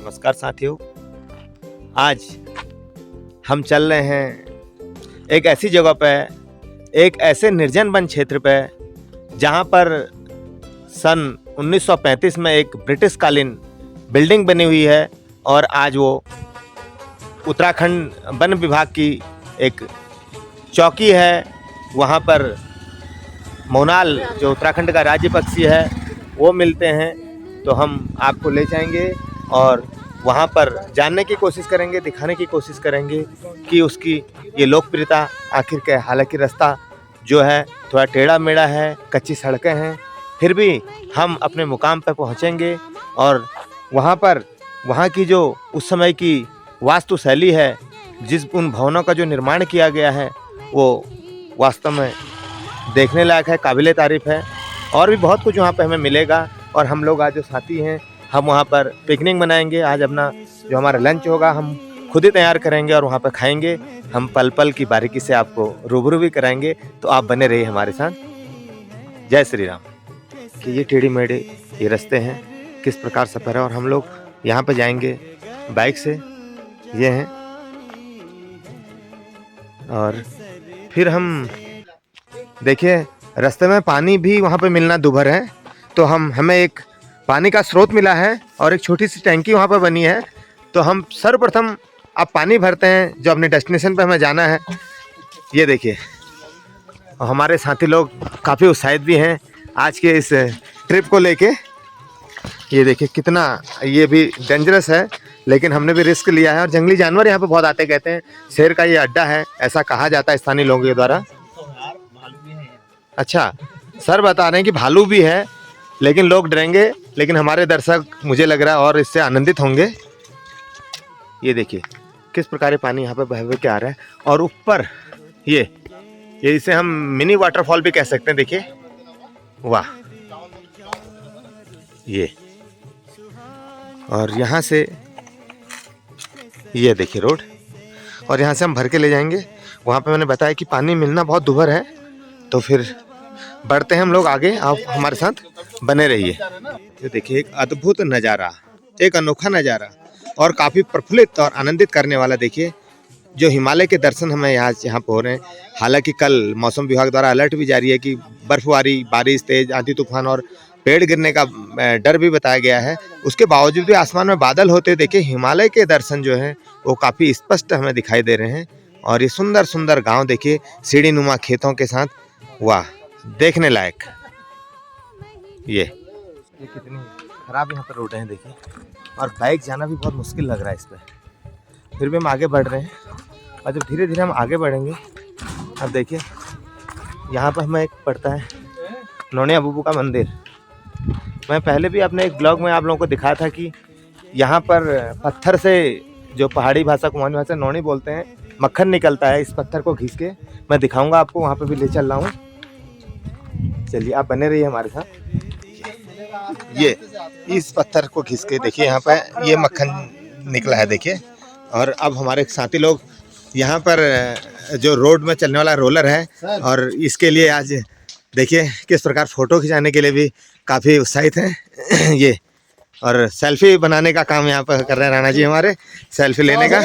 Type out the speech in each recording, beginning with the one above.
नमस्कार साथियों, आज हम चल रहे हैं एक ऐसी जगह पे, एक ऐसे निर्जन वन क्षेत्र पे जहाँ पर सन 1935 में एक ब्रिटिश कालीन बिल्डिंग बनी हुई है और आज वो उत्तराखंड वन विभाग की एक चौकी है। वहाँ पर मोनाल जो उत्तराखंड का राज्य पक्षी है वो मिलते हैं, तो हम आपको ले जाएंगे और वहाँ पर जानने की कोशिश करेंगे, दिखाने की कोशिश करेंगे कि उसकी ये लोकप्रियता आखिर क्या है। हालांकि रास्ता जो है थोड़ा टेढ़ा मेढ़ा है, कच्ची सड़कें हैं, फिर भी हम अपने मुकाम पर पहुँचेंगे और वहाँ पर वहाँ की जो उस समय की वास्तुशैली है, जिस उन भवनों का जो निर्माण किया गया है, वो वास्तव में देखने लायक है, काबिले तारीफ़ है। और भी बहुत कुछ वहाँ पे हमें मिलेगा और हम लोग आज जो साथी हैं हम वहाँ पर पिकनिक मनाएंगे। आज अपना जो हमारा लंच होगा हम खुद ही तैयार करेंगे और वहाँ पर खाएंगे। हम पल पल की बारीकी से आपको रूबरू भी कराएंगे, तो आप बने रहिए हमारे साथ। जय श्री राम। कि ये टेढ़ी मेढ़े ये रास्ते हैं, किस प्रकार सफ़र है। और हम लोग यहाँ पर जाएंगे बाइक से, ये हैं। और फिर हम देखिए रास्ते में पानी भी वहाँ पे मिलना दुभर है, तो हमें एक पानी का स्रोत मिला है और एक छोटी सी टैंकी वहाँ पर बनी है। तो हम सर्वप्रथम अब पानी भरते हैं जो अपने डेस्टिनेशन पे हमें जाना है। ये देखिए, और हमारे साथी लोग काफ़ी उत्साहित भी हैं आज के इस ट्रिप को लेके। ये देखिए कितना ये भी डेंजरस है, लेकिन हमने भी रिस्क लिया है। और जंगली जानवर यहाँ पे बहुत आते, कहते हैं शेर का ये अड्डा है, ऐसा कहा जाता है स्थानीय लोगों के द्वारा। अच्छा, सर बता रहे हैं कि भालू भी है, लेकिन लोग डरेंगे, लेकिन हमारे दर्शक मुझे लग रहा है और इससे आनंदित होंगे। ये देखिए किस प्रकार पानी यहाँ पे बह के आ रहा है। और ऊपर ये इसे हम मिनी वाटरफॉल भी कह सकते हैं। देखिए वाह, ये और यहाँ से ये देखिए रोड, और यहाँ से हम भर के ले जाएंगे। वहाँ पे मैंने बताया कि पानी मिलना बहुत दुभर है, तो फिर बढ़ते हैं हम लोग आगे। आप हमारे साथ बने रहिए। ये देखिए एक अद्भुत नज़ारा, एक अनोखा नज़ारा और काफ़ी प्रफुल्लित और आनंदित करने वाला। देखिए जो हिमालय के दर्शन हमें यहाँ पे हो रहे हैं। हालांकि कल मौसम विभाग द्वारा अलर्ट भी जारी है कि बर्फबारी, बारिश, तेज आंधी तूफान और पेड़ गिरने का डर भी बताया गया है। उसके बावजूद भी आसमान में बादल होते देखिए हिमालय के दर्शन जो हैं वो काफ़ी स्पष्ट हमें दिखाई दे रहे हैं। और ये सुंदर सुंदर गाँव देखिए, सीढ़ी नुमा खेतों के साथ, वाह देखने लायक। ये कितनी खराब यहाँ पर रोड है देखिए, और बाइक जाना भी बहुत मुश्किल लग रहा है इस पर। फिर भी हम आगे बढ़ रहे हैं और जब धीरे धीरे हम आगे बढ़ेंगे। अब देखिए यहाँ पर हमें एक पड़ता है नोनिया बुबू का मंदिर। मैं पहले भी अपने एक ब्लॉग में आप लोगों को दिखाया था कि यहाँ पर पत्थर से, जो पहाड़ी भाषा कुमाऊनी भाषा नोनी बोलते हैं, मक्खन निकलता है। इस पत्थर को घिस के मैं दिखाऊंगा आपको, वहाँ पे भी ले चल रहा हूँ। चलिए आप बने रहिए हमारे साथ। ये इस पत्थर को घिस के देखिए यहाँ पे ये मक्खन निकला है देखिए। और अब हमारे साथी लोग यहाँ पर जो रोड में चलने वाला रोलर है, और इसके लिए आज देखिए किस प्रकार फ़ोटो खिंचाने के लिए भी काफ़ी उत्साहित हैं। ये और सेल्फी बनाने का काम यहाँ पर कर रहे हैं राणा जी हमारे, सेल्फी लेने का।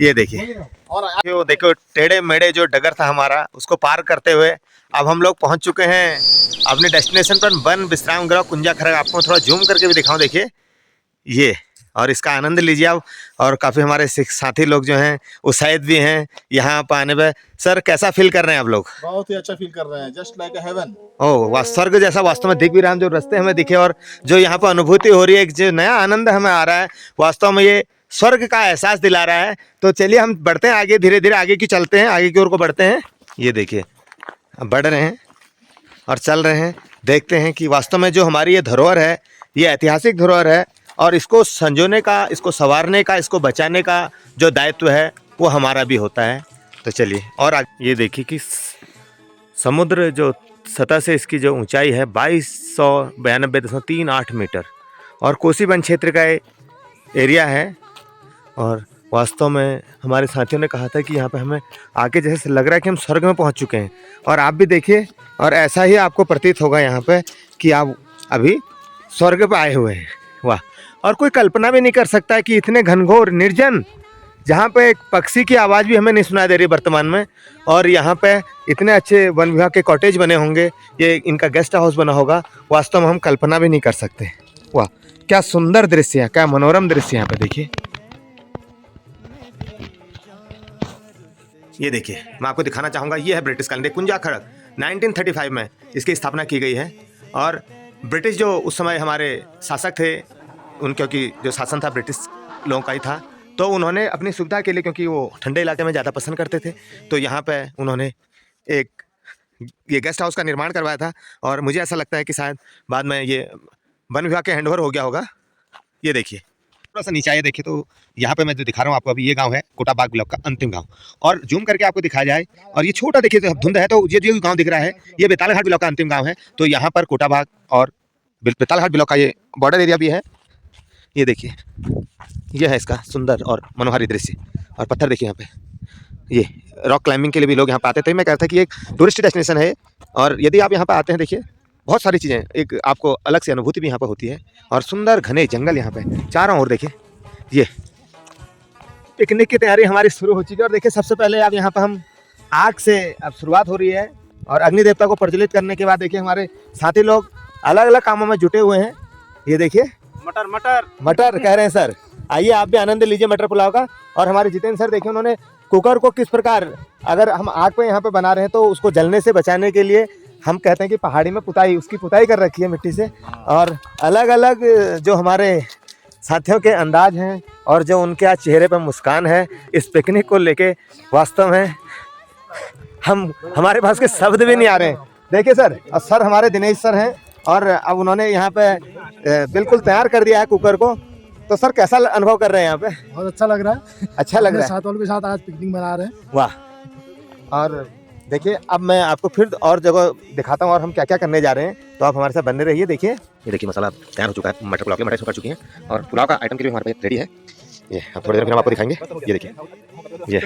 ये देखिए, वो देखो टेढ़े मेढ़े जो डगर था हमारा, उसको पार करते हुए अब हम लोग पहुँच चुके हैं अपने डेस्टिनेशन पर, वन विश्राम गृह कुंजा खरग। आपको थोड़ा जूम करके भी दिखाऊं, देखिए ये, और इसका आनंद लीजिए आप। और काफ़ी हमारे साथी लोग जो हैं उत्साहित भी हैं यहाँ पर आने पर। सर कैसा फील कर रहे हैं आप लोग? बहुत ही अच्छा फील कर रहे हैं, जस्ट लाइक अ हेवन। ओह वाह, स्वर्ग जैसा वास्तव में दिख भी रहा है। जो रास्ते हमें दिखे और जो यहाँ पर अनुभूति हो रही है, जो नया आनंद हमें आ रहा है, वास्तव में ये स्वर्ग का एहसास दिला रहा है। तो चलिए हम बढ़ते हैं आगे, धीरे धीरे आगे की चलते हैं, आगे की ओर को बढ़ते हैं। ये देखिए बढ़ रहे हैं और चल रहे हैं, देखते हैं कि वास्तव में जो हमारी ये धरोहर है, ये ऐतिहासिक धरोहर है, और इसको संजोने का, इसको संवारने का, इसको बचाने का जो दायित्व है वो हमारा भी होता है। तो चलिए और आगे। ये देखिए कि समुद्र जो सतह से इसकी जो ऊंचाई है 2292.38 मीटर, और कोसी वन क्षेत्र का एरिया है। और वास्तव में हमारे साथियों ने कहा था कि यहाँ पे हमें आके जैसे लग रहा है कि हम स्वर्ग में पहुँच चुके हैं। और आप भी देखिए, और ऐसा ही आपको प्रतीत होगा यहाँ पे कि आप अभी स्वर्ग पे आए हुए हैं। वाह, और कोई कल्पना भी नहीं कर सकता कि इतने घनघोर निर्जन, जहाँ पे एक पक्षी की आवाज़ भी हमें नहीं सुनाई दे रही वर्तमान में, और यहाँ पे इतने अच्छे वन विभाग के कॉटेज बने होंगे, ये इनका गेस्ट हाउस बना होगा, वास्तव में हम कल्पना भी नहीं कर सकते। वाह, क्या सुंदर दृश्य है, क्या मनोरम दृश्य यहाँ पे देखिए। ये देखिए, मैं आपको दिखाना चाहूँगा, ये है ब्रिटिश कॉलोनी कुंजा खड़क, 1935 में इसकी स्थापना की गई है। और ब्रिटिश जो उस समय हमारे शासक थे, क्योंकि जो शासन था ब्रिटिश लोगों का ही था, तो उन्होंने अपनी सुविधा के लिए, क्योंकि वो ठंडे इलाके में ज़्यादा पसंद करते थे, तो यहाँ पे उन्होंने एक ये गेस्ट हाउस का निर्माण करवाया था। और मुझे ऐसा लगता है कि शायद बाद में ये वन विभाग के हैंडओवर हो गया होगा। ये देखिए, थोड़ा सा नीचे आइए, देखिए तो यहाँ पे मैं जो दिखा रहा हूँ आपको अभी, ये गांव है कोटाबाग ब्लॉक का अंतिम गांव। और जूम करके आपको दिखाया जाए, और ये छोटा देखिए तो धुंध है, तो ये जो गांव दिख रहा है ये बेतालघाट ब्लॉक का अंतिम गांव है। तो यहाँ पर कोटाबाग और बेतालघाट ब्लॉक का ये बॉर्डर एरिया भी है। ये देखिए, ये है इसका सुंदर और मनोहारी दृश्य। और पत्थर देखिए यहाँ पे, ये रॉक क्लाइंबिंग के लिए भी लोग यहाँ पे आते थे। मैं कहता था कि एक टूरिस्ट डेस्टिनेशन है, और यदि आप यहाँ पे आते हैं, देखिए बहुत सारी चीज़ें, एक आपको अलग से अनुभूति भी यहाँ पर होती है। और सुंदर घने जंगल यहाँ पे चारों ओर। देखिए, ये पिकनिक की तैयारी हमारी शुरू हो चुकी है। और देखिए, सबसे पहले अब यहाँ पर हम आग से अब शुरुआत हो रही है, और अग्नि देवता को प्रज्वलित करने के बाद देखिए हमारे साथी लोग अलग अलग कामों में जुटे हुए हैं। ये देखिए, मटर मटर मटर कह रहे हैं सर, आइए आप भी आनंद लीजिए मटर पुलाव का। और हमारे जितेंद्र सर देखिए, उन्होंने कुकर को किस प्रकार, अगर हम आग पे यहाँ पे बना रहे हैं तो उसको जलने से बचाने के लिए हम कहते हैं कि पहाड़ी में उसकी पुताई कर रखी है मिट्टी से। और अलग अलग जो हमारे साथियों के अंदाज हैं, और जो उनके आज चेहरे पर मुस्कान है इस पिकनिक को लेके, वास्तव में हमारे पास के शब्द भी नहीं आ रहे हैं। देखिए सर, और सर हमारे दिनेश सर हैं, और अब उन्होंने यहाँ पे बिल्कुल तैयार कर दिया है कुकर को। तो सर कैसा अनुभव कर रहे हैं यहाँ पे? बहुत अच्छा लग रहा है। अच्छा लग रहा है, साथ वालों के साथ आज पिकनिक मना रहे हैं। वाह। और देखिए, अब मैं आपको फिर और जगह दिखाता हूँ और हम क्या क्या करने जा रहे हैं, तो आप हमारे साथ बने रहिए। देखिए, ये देखिए मसाला तैयार हो चुका है, मटर पुलाव के लिए मटर कर चुकी हैं, और पुलाव का आइटम के लिए हमारे पास रेडी है। ये अब थोड़ी देर में हम आपको दिखाएंगे। ये देखिए, ये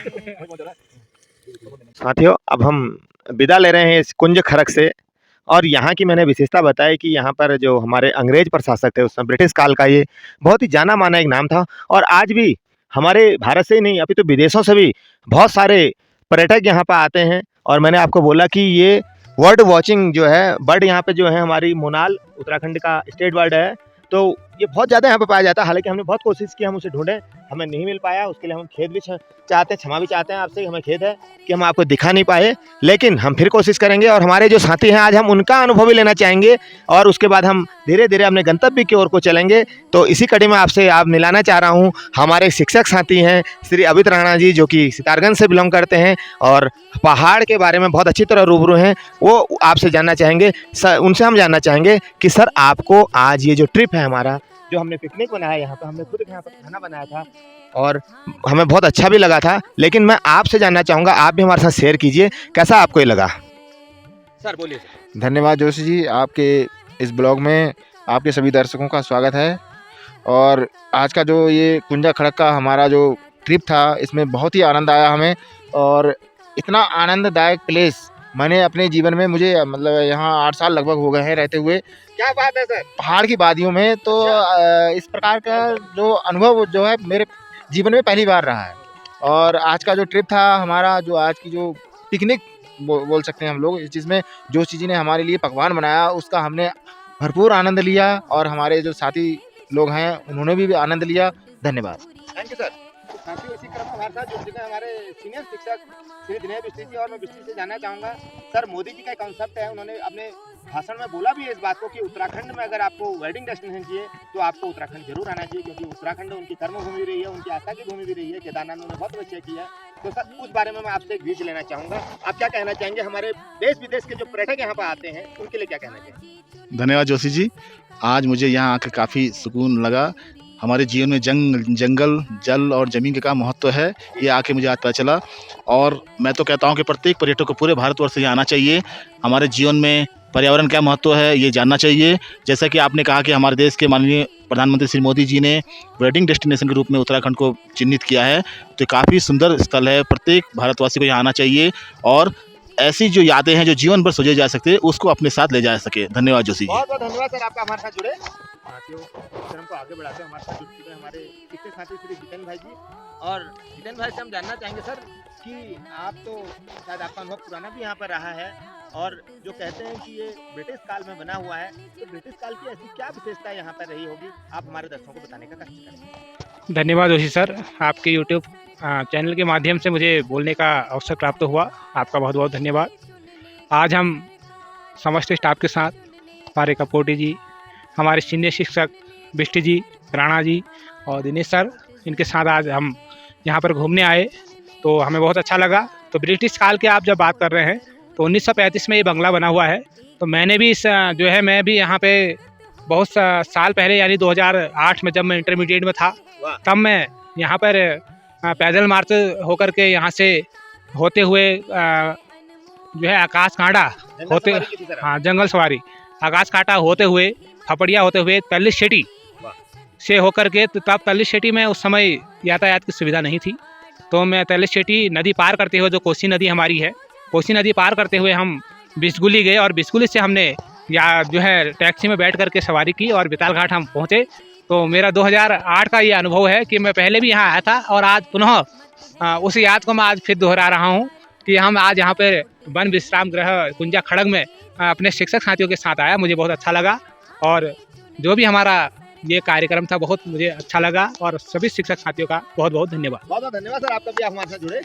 साथियों, अब हम विदा ले रहे हैं इस कुंज खड़क से। और यहाँ की मैंने विशेषता बताई कि यहाँ पर जो हमारे अंग्रेज प्रशासक थे उस समय, ब्रिटिश काल का ये बहुत ही जाना माना एक नाम था। और आज भी हमारे भारत से ही नहीं, अभी तो विदेशों से भी बहुत सारे पर्यटक यहाँ पर आते हैं। और मैंने आपको बोला कि ये बर्ड वॉचिंग जो है, बर्ड यहाँ पे जो है हमारी मोनाल उत्तराखंड का स्टेट बर्ड है, तो ये बहुत ज़्यादा यहाँ पे पाया जाता है। हालांकि हमने बहुत कोशिश की हम उसे ढूंढें, हमें नहीं मिल पाया। उसके लिए हम खेद भी चाहते हैं, क्षमा भी चाहते हैं आपसे, हमें खेद है कि हम आपको दिखा नहीं पाए, लेकिन हम फिर कोशिश करेंगे। और हमारे जो साथी हैं आज हम उनका अनुभव भी लेना चाहेंगे, और उसके बाद हम धीरे धीरे अपने गंतव्य की ओर को चलेंगे। तो इसी कड़ी में आपसे मिलाना चाह रहा हूँ, हमारे शिक्षक साथी हैं श्री अमित राणा जी, जो कि सितारगंज से बिलोंग करते हैं और पहाड़ के बारे में बहुत अच्छी तरह रूबरू हैं। वो आपसे जानना चाहेंगे, उनसे हम जानना चाहेंगे कि सर आपको आज ये जो ट्रिप है हमारा, जो हमने पिकनिक बनाया यहाँ पर, हमने खुद यहाँ पर खाना बनाया था और हमें बहुत अच्छा भी लगा था, लेकिन मैं आपसे जानना चाहूँगा, आप भी हमारे साथ शेयर कीजिए, कैसा आपको ये लगा? सर बोलिए। धन्यवाद जोशी जी, आपके इस ब्लॉग में आपके सभी दर्शकों का स्वागत है। और आज का जो ये कुंजा खड़क का हमारा जो ट्रिप था, इसमें बहुत ही आनंद आया हमें। और इतना आनंददायक प्लेस मैंने अपने जीवन में, मुझे मतलब यहाँ 8 साल लगभग हो गए हैं रहते हुए। क्या बात है सर, पहाड़ की वादियों में, तो इस प्रकार का जो अनुभव जो है मेरे जीवन में पहली बार रहा है। और आज का जो ट्रिप था हमारा, जो आज की जो पिकनिक बोल सकते हैं हम लोग, इस चीज़ में जो चीज़ें ने हमारे लिए पकवान बनाया उसका हमने भरपूर आनंद लिया, और हमारे जो साथी लोग हैं उन्होंने भी आनंद लिया। धन्यवाद। Thank you sir. साथियों, इसी क्रम में हमारे साथ जुड़ चुके हैं हमारे सीनियर शिक्षक श्री दिनेश बिस्ट्री जी, और मैं बिस्ट्री से जानना चाहूँगा सर, मोदी जी का कॉन्सेप्ट है, उन्होंने अपने भाषण में बोला भी है इस बात को कि उत्तराखंड में अगर आपको वेडिंग डेस्टिनेशन चाहिए तो आपको उत्तराखंड जरूर आना चाहिए, क्योंकि उत्तराखंड उनकी कर्मभूमि रही है, उनकी आस्था की भूमि भी रही है। केदारनाथ उन्होंने बहुत अच्छा किया है। तो सर उस बारे में मैं आपसे एक व्यूज लेना चाहूँगा, आप क्या कहना चाहेंगे? हमारे देश विदेश के जो पर्यटक यहाँ पर आते हैं उनके लिए क्या कहना चाहेंगे? धन्यवाद जोशी जी, आज मुझे यहाँ आकर काफ़ी सुकून लगा। हमारे जीवन में जंगल, जल और ज़मीन का महत्व है, ये आके मुझे आज पता चला। और मैं तो कहता हूँ कि प्रत्येक पर्यटक को पूरे भारतवर्ष से यहाँ आना चाहिए। हमारे जीवन में पर्यावरण क्या महत्व है ये जानना चाहिए। जैसा कि आपने कहा कि हमारे देश के माननीय प्रधानमंत्री श्री मोदी जी ने वेडिंग डेस्टिनेशन के रूप में उत्तराखंड को चिन्हित किया है, तो काफ़ी सुंदर स्थल है, प्रत्येक भारतवासी को यहाँ आना चाहिए। और ऐसी जो यादें हैं जो जीवन भर सोचे जा सकते हैं उसको अपने साथ ले जा सके। धन्यवाद जोशी जी। बहुत बहुत धन्यवाद सर आपका हमारे साथ जुड़े। साथियों कार्यक्रम को आगे बढ़ाते हैं, हमारे साथ जुड़ चुके हैं हमारे पिछले साथी श्री जितेंद्र भाई जी। और जितेंद्र भाई से हम जानना चाहेंगे सर कि आप तो शायद आपका अनुभव पुराना भी यहाँ पर रहा है, और जो कहते हैं कि ये ब्रिटिश काल में बना हुआ है, तो ब्रिटिश काल की ऐसी क्या विशेषता यहाँ पर रही होगी, आप हमारे दर्शकों को बताने का कष्ट करें। धन्यवाद जोशी सर, आपके यूट्यूब चैनल के माध्यम से मुझे बोलने का अवसर प्राप्त हुआ, आपका बहुत बहुत धन्यवाद। आज हम समस्त स्टाफ के साथ हमारे कपोटी जी, हमारे सीनियर शिक्षक बिष्टी जी, राणा जी और दिनेश सर, इनके साथ आज हम यहाँ पर घूमने आए तो हमें बहुत अच्छा लगा। तो ब्रिटिश काल के आप जब बात कर रहे हैं तो 1935 में ये बंगला बना हुआ है। तो मैंने भी मैं भी यहाँ पे बहुत साल पहले यानी 2008 में जब मैं इंटरमीडिएट में था तब मैं यहाँ पर पैदल मार्च होकर के यहाँ से होते हुए जो है आकाश कांडा होते, हाँ जंगल सवारी, आकाश कांटा होते हुए, फपड़िया होते हुए तल्ली शेटी से होकर के, तो तब तल्ली शेटी में उस समय यातायात की सुविधा नहीं थी। तो मैं तल्ली शेटी नदी पार करते हुए, जो कोसी नदी हमारी है, कोसी नदी पार करते हुए हम बिस्गुली गए और बिस्गुली से हमने या जो है टैक्सी में बैठ करके सवारी की और बेताल घाट हम पहुँचे। तो मेरा 2008 का ये अनुभव है कि मैं पहले भी यहाँ आया था और आज पुनः उस याद को मैं आज फिर दोहरा रहा हूँ कि हम आज यहाँ पर वन विश्राम गृह कुंजा खड़ग में अपने शिक्षक साथियों के साथ आया, मुझे बहुत अच्छा लगा। और जो भी हमारा ये कार्यक्रम था बहुत मुझे अच्छा लगा, और सभी शिक्षक साथियों का बहुत बहुत धन्यवाद। बहुत बहुत धन्यवाद सर आपका भी, आप हमारे साथ जुड़े।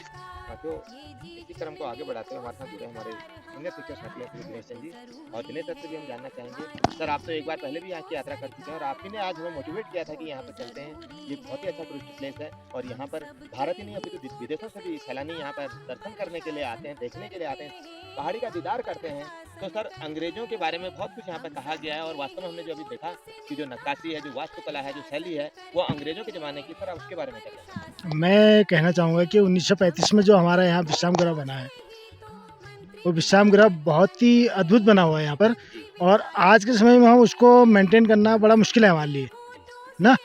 तो इसी क्रम को आगे बढ़ाते हैं, हमारे साथ जुड़े हमारे सीनियर शिक्षक साथी हैं श्री दिनेश चंद जी। और दिनेश सर से भी हम जानना चाहेंगे सर, आप तो एक बार पहले भी यहाँ की यात्रा कर चुके हैं और आप ही ने आज हमें मोटिवेट किया था कि यहाँ पर चलते हैं, ये बहुत ही अच्छा टूरिस्ट प्लेस है और यहाँ पर भारत ही नहीं अभी तो विदेशों से भी सैलानी यहाँ पर दर्शन करने के लिए आते हैं, देखने के लिए आते हैं, पहाड़ी का दीदार करते हैं। तो सर अंग्रेजों के बारे में बहुत कुछ यहाँ पर कहा गया है और वास्तव में हमने जो अभी देखा कि जो नक्काशी है, जो वास्तुकला है, जो शैली है, वो अंग्रेजों के ज़माने की। सर आप उसके बारे में क्या कहते हैं? मैं कहना चाहूँगा कि 1935 में जो हमारा यहाँ विश्राम गृह बना है, वो विश्राम गृह बहुत ही अद्भुत बना हुआ है यहाँ पर, और आज के समय में हम उसको मेंटेन करना बड़ा मुश्किल है हमारे लिए ना।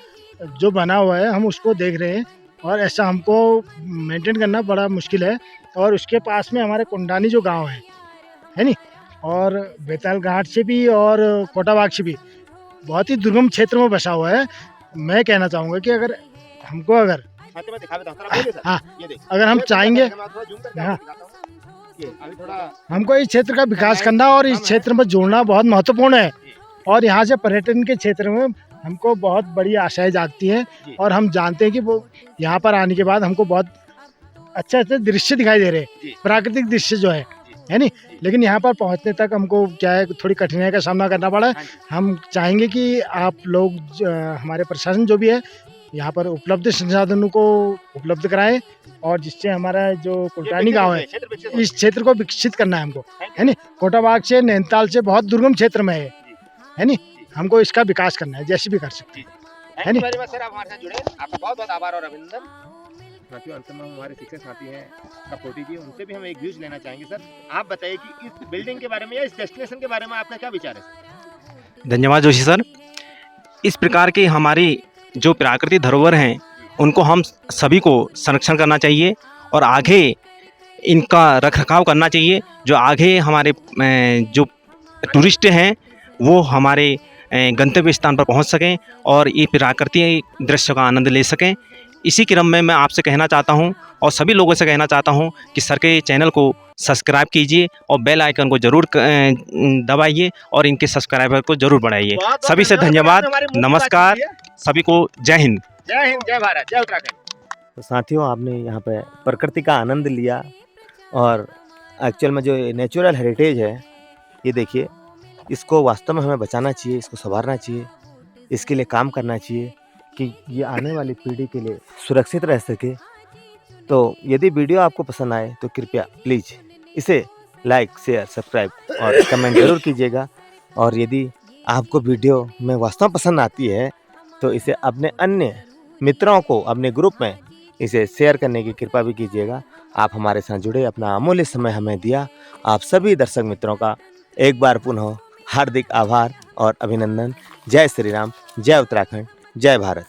जो बना हुआ है हम उसको देख रहे हैं और ऐसा हमको मेंटेन करना बड़ा मुश्किल है। और उसके पास में हमारे कुंडानी जो गांव है नी, और बेताल घाट से भी और कोटाबाग से भी बहुत ही दुर्गम क्षेत्र में बसा हुआ है। मैं कहना चाहूँगा कि अगर हमको अगर अगर हम चाहेंगे हमको इस क्षेत्र का विकास करना और इस क्षेत्र में जोड़ना बहुत महत्वपूर्ण है, और यहाँ से पर्यटन के क्षेत्र में हमको बहुत बड़ी आशाएं जागती हैं। और हम जानते हैं कि वो यहाँ पर आने के बाद हमको बहुत अच्छे अच्छे दृश्य दिखाई दे रहे हैं, प्राकृतिक दृश्य जो है नी। लेकिन यहाँ पर पहुँचने तक हमको क्या है, थोड़ी कठिनाई का सामना करना पड़ा है। हम चाहेंगे कि आप लोग हमारे प्रशासन जो भी है यहाँ पर उपलब्ध संसाधनों को उपलब्ध कराएं, और जिससे हमारा जो कुटानी गांव है इस क्षेत्र को विकसित करना है हमको, है नी। कोटाबाग से नैनीताल से बहुत दुर्गम क्षेत्र में है नी, हमको इसका विकास करना है जैसे भी कर सकते हैं, है नी। सर आप हमारे साथ जुड़े, आपका बहुत बहुत आभार और अभिनंदन। साथियों अंत में हमारे शिक्षक साथी हैं कपोटी जी, उनसे भी हम एक व्यूज लेना चाहेंगे। सर आप बताइए कि इस बिल्डिंग के बारे में या इस डेस्टिनेशन के बारे में आपका क्या विचार है सर? धन्यवाद जोशी सर। इस प्रकार की हमारी जो प्राकृतिक धरोहर हैं उनको हम सभी को संरक्षण करना चाहिए और आगे इनका रखरखाव करना चाहिए, जो आगे हमारे जो टूरिस्ट हैं वो हमारे गंतव्य स्थान पर पहुंच सकें और ये प्राकृतिक दृश्य का आनंद ले सकें। इसी क्रम में मैं आपसे कहना चाहता हूं और सभी लोगों से कहना चाहता हूं कि सर के चैनल को सब्सक्राइब कीजिए और बेल आइकन को ज़रूर दबाइए और इनके सब्सक्राइबर को ज़रूर बढ़ाइए। सभी से धन्यवाद, नमस्कार, सभी को जय हिंद। जय हिंद, जय भारत, जय उत्तराखंड। तो साथियों आपने यहाँ पे प्रकृति का आनंद लिया और एक्चुअल में जो नेचुरल हेरिटेज है ये देखिए, इसको वास्तव में हमें बचाना चाहिए, इसको संवारना चाहिए, इसके लिए काम करना चाहिए कि ये आने वाली पीढ़ी के लिए सुरक्षित रह सके। तो यदि वीडियो आपको पसंद आए तो कृपया प्लीज़ इसे लाइक, शेयर, सब्सक्राइब और कमेंट ज़रूर कीजिएगा। और यदि आपको वीडियो में वास्तव पसंद आती है तो इसे अपने अन्य मित्रों को अपने ग्रुप में इसे शेयर करने की कृपा भी कीजिएगा। आप हमारे साथ जुड़े, अपना अमूल्य समय हमें दिया, आप सभी दर्शक मित्रों का एक बार पुनः हार्दिक आभार और अभिनंदन। जय श्री राम, जय उत्तराखंड, जय भारत।